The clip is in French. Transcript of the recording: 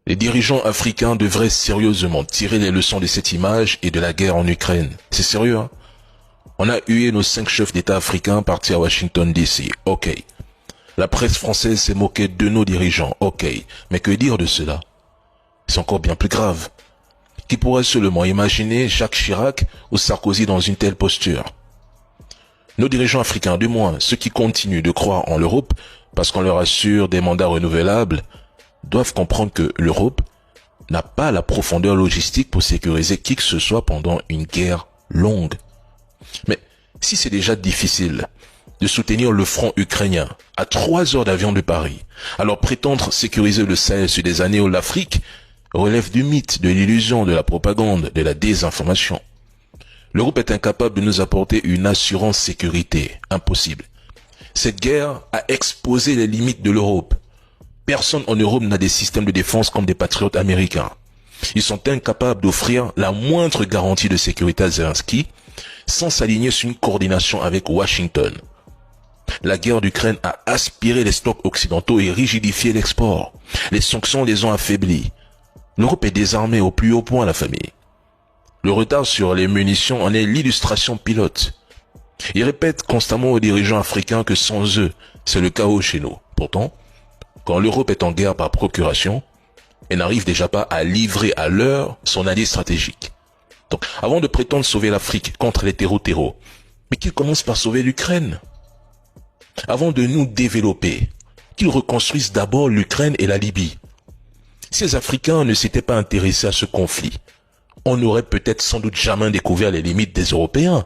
Les dirigeants africains devraient sérieusement tirer les leçons de cette image et de la guerre en Ukraine. C'est sérieux, hein? On a hué nos 5 chefs d'État africains partis à Washington DC. Ok. La presse française s'est moquée de nos dirigeants. Ok. Mais que dire de cela? C'est encore bien plus grave. Qui pourrait seulement imaginer Jacques Chirac ou Sarkozy dans une telle posture? Nos dirigeants africains, du moins ceux qui continuent de croire en l'Europe parce qu'on leur assure des mandats renouvelables, doivent comprendre que l'Europe n'a pas la profondeur logistique pour sécuriser qui que ce soit pendant une guerre longue. Mais si c'est déjà difficile de soutenir le front ukrainien à 3 heures d'avion de Paris, alors prétendre sécuriser le Sahel sur des années où l'Afrique relève du mythe, de l'illusion, de la propagande, de la désinformation. L'Europe est incapable de nous apporter une assurance sécurité. Impossible. Cette guerre a exposé les limites de l'Europe. Personne en Europe n'a des systèmes de défense comme des patriotes américains. Ils sont incapables d'offrir la moindre garantie de sécurité à Zelensky sans s'aligner sur une coordination avec Washington. La guerre d'Ukraine a aspiré les stocks occidentaux et rigidifié l'export. Les sanctions les ont affaiblis. L'Europe est désarmée au plus haut point, la famille. Le retard sur les munitions en est l'illustration pilote. Ils répètent constamment aux dirigeants africains que sans eux, c'est le chaos chez nous. Pourtant, quand l'Europe est en guerre par procuration, elle n'arrive déjà pas à livrer à l'heure son allié stratégique. Donc, avant de prétendre sauver l'Afrique contre les terreaux, mais qu'ils commencent par sauver l'Ukraine. Avant de nous développer, qu'ils reconstruisent d'abord l'Ukraine et la Libye. Si les Africains ne s'étaient pas intéressés à ce conflit, on n'aurait peut-être sans doute jamais découvert les limites des Européens.